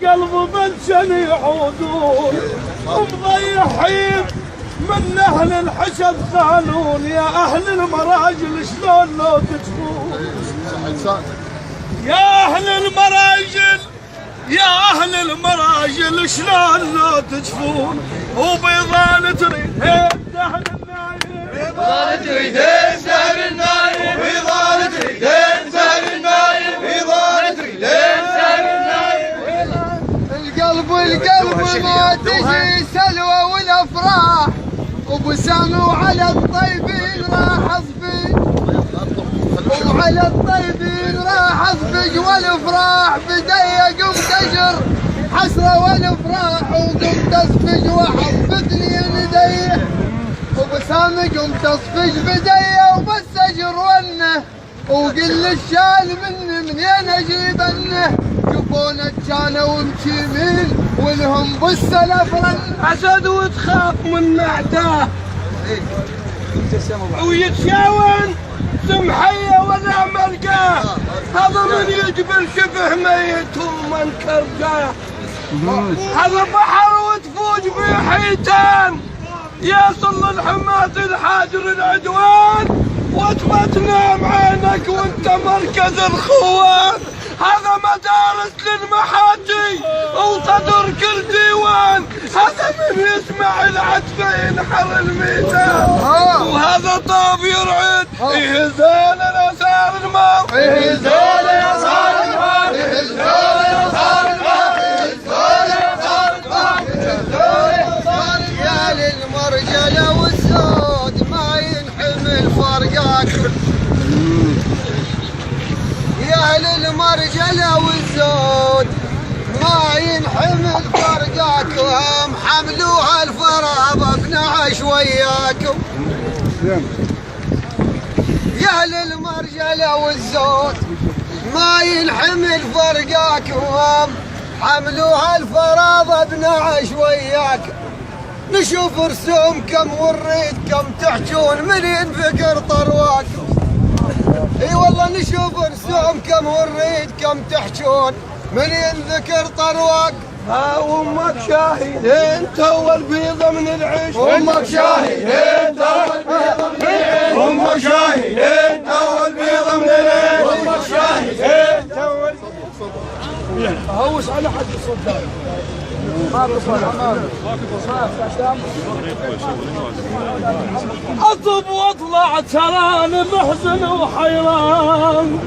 قلب بلشن يعودون ومضيحين من اهل الحشد خانون. يا اهل المراجل شلون لو تجفون، يا اهل المراجل، يا اهل المراجل شلون لو تجفون. وبيضان تريدين دهن النايم، بيضان تريدين دهن النايم، بيضان تريدين دهن النايم، بيضان تريدين دهن النايم. القلب ما تجي سلوى والافراح، وبسامه على الطيبين راح اصفي، وعلى الطيبين راح اصفق. والافراح بدي قمت اشر حسره والافراح، وقمت اصفق وحفتني يديه. وبسامه قمت اصفق بديه وبس اشر ونه، وقل الشال منين اجيبنه. جفونك كانوا ومشيمين ولهم بالسلف رن اسد وتخاف من معداه ويتشاون سمحيه ولا ملقاه. هذا من يجبر شبه ميت ومن كرجاه. هذا بحر وتفوج بحيتان يصل الحماة الحاجر العدوان، وتبى تنام عينك وانت مركز الخوان. هذا مدارس للمحاجي وصدر كل ديوان. هذا من يسمع العتبة ينحر الميدان. وهذا طاب يرعد يهزال الاسار الماء، يهزال الاسار الماء، يهزال الاسار الماء، يهزال الاسار الماء، يهزال الاسار الماء. يا للمرجله والزود ما ينحمل فرقاك، يا للمرجله والزود ما ينحمل فرقاك. وهم حملوها الفرابه بنعش وياكم، يا للمرجله والزود ما ينحمل فرقاك. وهم حملوها الفرابه بنعش وياك. نشوف رسومكم ونريد كم تحجون من ينفكر طرواكم. اي والله نشوف رسومكم ونريد كم تحجون من ينذكر طرواك. ها امك شاهدين تو البيضه من العيش، امك شاهدين تو البيضه من العيش، امك شاهدين تو البيضه من العيش، امك شاهدين تو. هوس على حد الصدام اطب واطلع تراني محزن وحيران.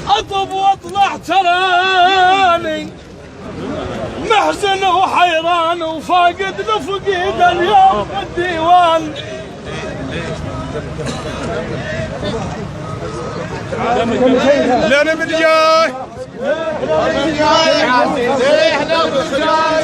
اطب واطلع تراني محزن وحيران، وفاقد لفقيد اليوم الديوان. لنا من جاي من جاي عزيزي احنا بالجاي.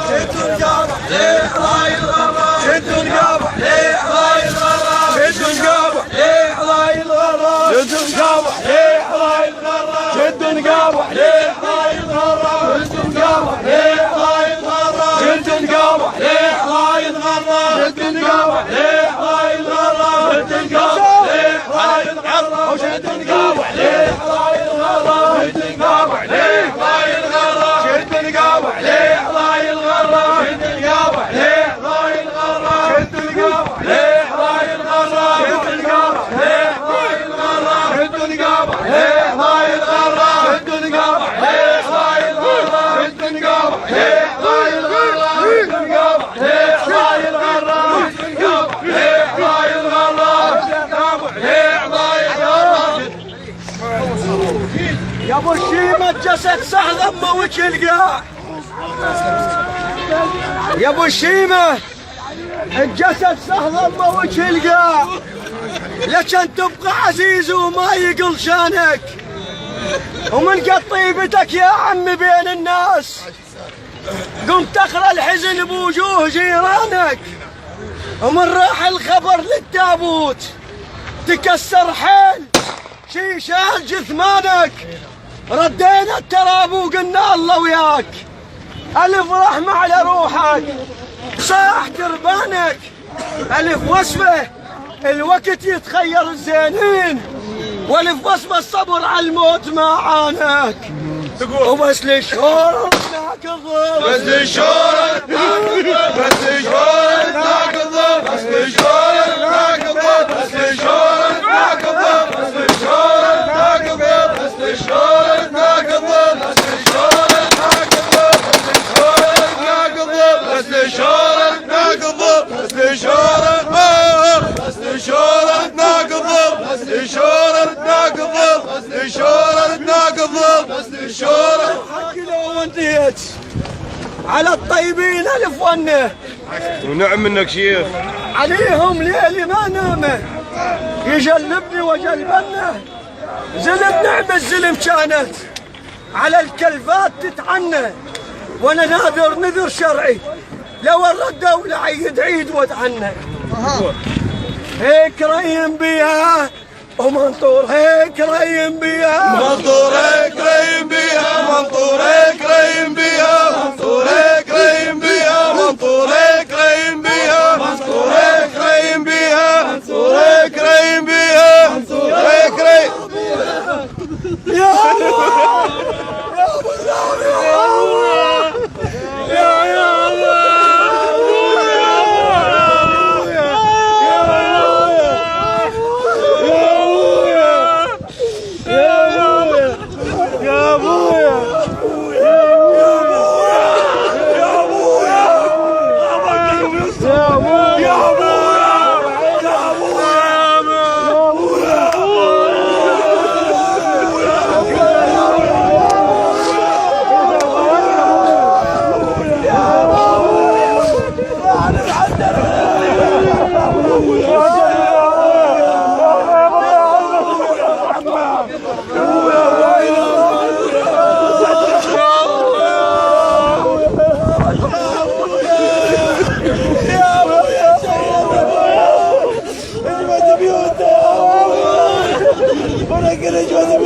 شدوا القابح ليه راي الغرام، شدوا القابح ليه راي الغرام، شدوا القابح ليه راي الغرام، شدوا القابح ليه راي الغرام، شدوا القابح ليه راي الغرام، شدوا القابح ليه راي الغرام، شدوا القابح ليه راي الغرام، شدوا القابح ليه راي الغرام، شدوا القابح ليه راي الغرام، وشدوا القابح ليه راي الغرام، شدوا القابح ليه راي الغرام، شدوا القابح ليه راي الغرام، شدوا القابح ليه راي الغرام، شدوا القابح ليه راي الغرام، شدوا القابح ليه راي الغرام، شدوا القابح ليه راي الغرام، شدوا القابح ليه راي الغرام، شدوا القابح ليه راي الغرام، شدوا القابح ليه راي الغرام، شدوا القابح ليه راي الغرام، شدوا القابح ليه راي الغرام. يا ابو الشيمه جسد سهل اما وجه القاع، يا ابو الشيمه الجسد سهل اما وجه القاع. لكن تبقى عزيز وما يقل شانك، ومن قد طيبتك يا عمي بين الناس. قمت تقرا الحزن بوجوه جيرانك، ومن راح الخبر للتابوت تكسر حيل شي شال جثمانك. ردينا التراب وقلنا الله وياك، الف رحمة على روحك صاح تربانك ألف وصفة الوقت يتخير الزينين، والف وصفة الصبر على الموت ما عانك. وبس للشهرة ناكظ، بس للشهرة ناكظ، بس للشهرة ناكظ، بس للشهرة ناكظ، بس للشهرة ناكظ، بس للشهرة ناكظ، بس للشهرة ناكظ، بس للشهرة ناكظ، بس للشهرة ناكظ، بس للشهرة بس للشهرة ناكظ، بس للشهرة ناكظ، بس للشهرة ناكظ، بس للشهرة. حكي لو انتهيت على الطيبين ألف ونه، ونعم منك شيخ. عليهم ليلي ما نامه، يجلبني وجلبنه. زلم نعم الزلم كانت على الكلفات تتعنى، وانا ناذر نذر شرعي لو الردة ولا عيد عيد واتعنى. هيك ريم بيها ومنطور، هيك ريم بيها منطورك ريم بيها، منطورك ريم بيها، منطورك ريم بيها، منطورك ريم بيها، منطورك ريم بيها، منطورك ريم بيها، منطورك ريم. يا الله يا ابو زعبي يا Para que le ayude.